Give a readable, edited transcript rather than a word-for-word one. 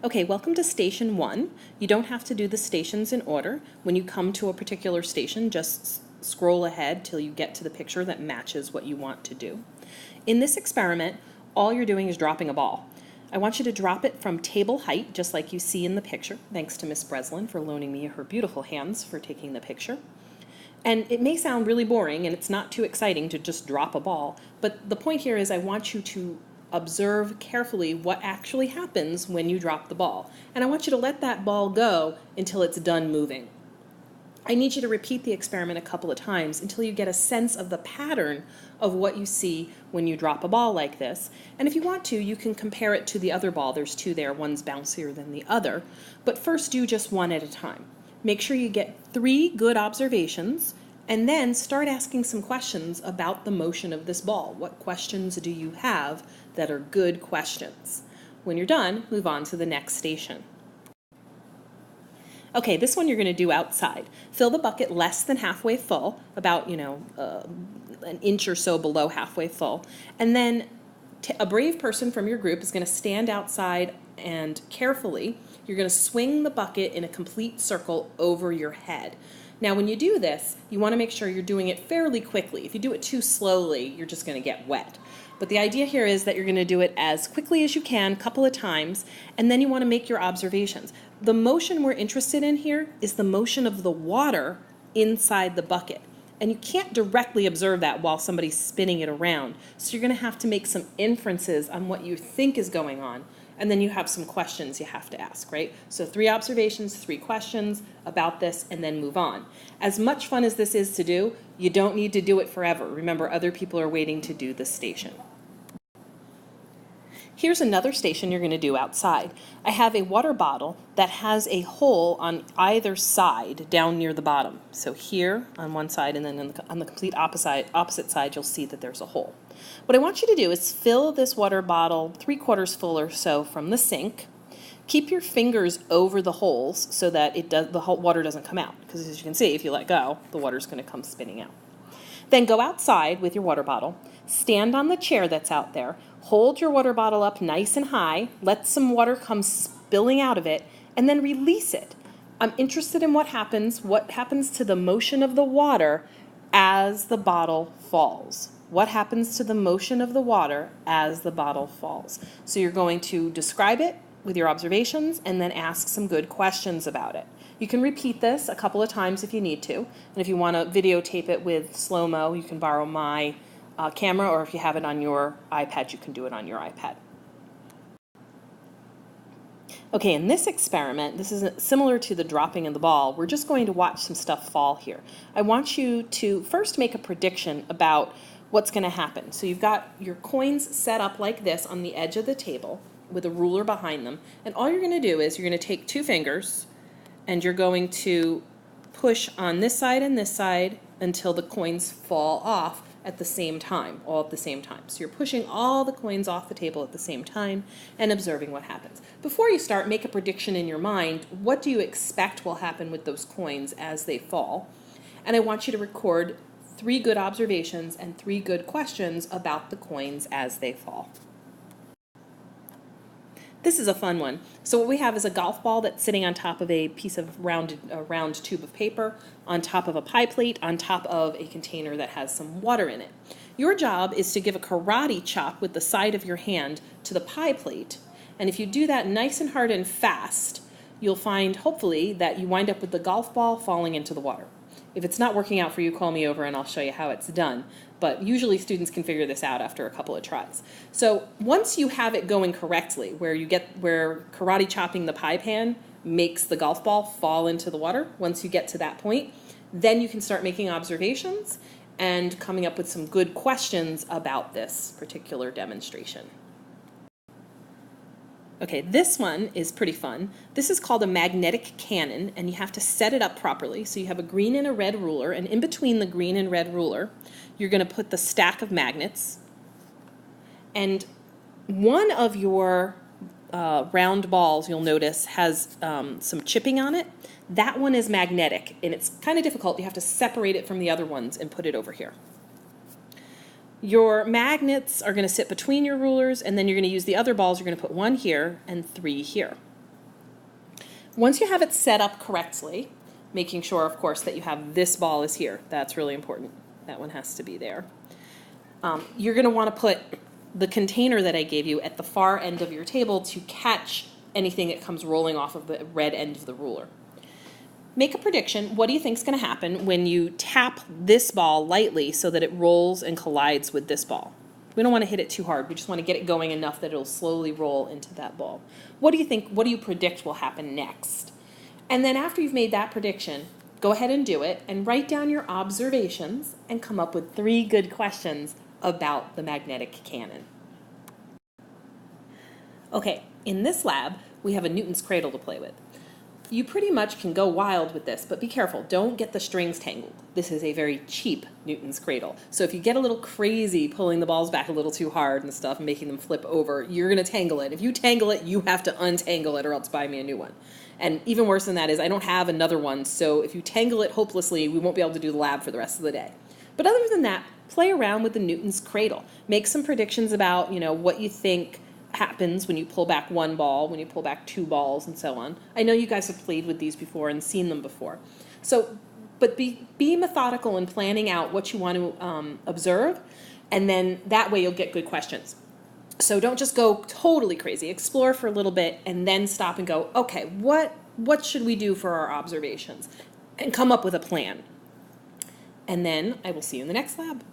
Okay, welcome to Station 1. You don't have to do the stations in order. When you come to a particular station, just scroll ahead till you get to the picture that matches what you want to do. In this experiment, all you're doing is dropping a ball. I want you to drop it from table height, just like you see in the picture. Thanks to Miss Breslin for loaning me her beautiful hands for taking the picture. And it may sound really boring and it's not too exciting to just drop a ball, but the point here is I want you to observe carefully what actually happens when you drop the ball. And I want you to let that ball go until it's done moving. I need you to repeat the experiment a couple of times until you get a sense of the pattern of what you see when you drop a ball like this. And if you want to, you can compare it to the other ball. There's two there, one's bouncier than the other. But first do just one at a time. Make sure you get 3 good observations and then start asking some questions about the motion of this ball. What questions do you have that are good questions? When you're done, move on to the next station. Okay, this one you're going to do outside. Fill the bucket less than halfway full, about, an inch or so below halfway full. And then a brave person from your group is going to stand outside and carefully, you're going to swing the bucket in a complete circle over your head. Now, when you do this, you want to make sure you're doing it fairly quickly. If you do it too slowly, you're just going to get wet. But the idea here is that you're going to do it as quickly as you can, a couple of times, and then you want to make your observations. The motion we're interested in here is the motion of the water inside the bucket. And you can't directly observe that while somebody's spinning it around. So you're going to have to make some inferences on what you think is going on. And then you have some questions you have to ask, right? So 3 observations, 3 questions about this, and then move on. As much fun as this is to do, you don't need to do it forever. Remember, other people are waiting to do this station. Here's another station you're going to do outside. I have a water bottle that has a hole on either side down near the bottom. So here on one side and then on the complete opposite side, you'll see that there's a hole. What I want you to do is fill this water bottle 3/4 full or so from the sink. Keep your fingers over the holes so that the water doesn't come out. Because as you can see, if you let go, the water's going to come spinning out. Then go outside with your water bottle, stand on the chair that's out there, hold your water bottle up nice and high, let some water come spilling out of it, and then release it. I'm interested in what happens to the motion of the water as the bottle falls. What happens to the motion of the water as the bottle falls? So you're going to describe it with your observations and then ask some good questions about it. You can repeat this a couple of times if you need to. And if you want to videotape it with slow-mo, you can borrow my camera, or if you have it on your iPad, you can do it on your iPad. Okay, in this experiment, this is similar to the dropping of the ball. We're just going to watch some stuff fall here. I want you to first make a prediction about what's going to happen. So you've got your coins set up like this on the edge of the table with a ruler behind them. And all you're going to do is you're going to take 2 fingers and you're going to push on this side and this side until the coins fall off at the same time, all at the same time. So you're pushing all the coins off the table at the same time and observing what happens. Before you start, make a prediction in your mind. What do you expect will happen with those coins as they fall? And I want you to record 3 good observations and 3 good questions about the coins as they fall. This is a fun one. So what we have is a golf ball that's sitting on top of a piece of round tube of paper, on top of a pie plate, on top of a container that has some water in it. Your job is to give a karate chop with the side of your hand to the pie plate. And if you do that nice and hard and fast, you'll find, hopefully, that you wind up with the golf ball falling into the water. If it's not working out for you, call me over and I'll show you how it's done. But usually students can figure this out after a couple of tries. So once you have it going correctly, where karate chopping the pie pan makes the golf ball fall into the water, once you get to that point, then you can start making observations and coming up with some good questions about this particular demonstration. Okay, this one is pretty fun. This is called a magnetic cannon, and you have to set it up properly. So you have a green and a red ruler, and in between the green and red ruler, you're going to put the stack of magnets. And one of your round balls, you'll notice, has some chipping on it. That one is magnetic, and it's kind of difficult. You have to separate it from the other ones and put it over here. Your magnets are going to sit between your rulers, and then you're going to use the other balls. You're going to put 1 here and 3 here. Once you have it set up correctly, making sure, of course, that you have this ball is here. That's really important. That one has to be there. You're going to want to put the container that I gave you at the far end of your table to catch anything that comes rolling off of the red end of the ruler. Make a prediction. What do you think is going to happen when you tap this ball lightly so that it rolls and collides with this ball? We don't want to hit it too hard. We just want to get it going enough that it'll slowly roll into that ball. What do you think? What do you predict will happen next? And then after you've made that prediction, go ahead and do it and write down your observations and come up with 3 good questions about the magnetic cannon. Okay, in this lab, we have a Newton's cradle to play with. You pretty much can go wild with this, but be careful. Don't get the strings tangled. This is a very cheap Newton's cradle. So if you get a little crazy pulling the balls back a little too hard and stuff and making them flip over, you're going to tangle it. If you tangle it, you have to untangle it or else buy me a new one. And even worse than that is I don't have another one, so if you tangle it hopelessly, we won't be able to do the lab for the rest of the day. But other than that, play around with the Newton's cradle. Make some predictions about, what you think happens when you pull back one ball, when you pull back 2 balls, and so on. I know you guys have played with these before and seen them before. But be methodical in planning out what you want to observe, and then that way you'll get good questions. So don't just go totally crazy. Explore for a little bit and then stop and go, okay, what should we do for our observations? And come up with a plan. And then I will see you in the next lab.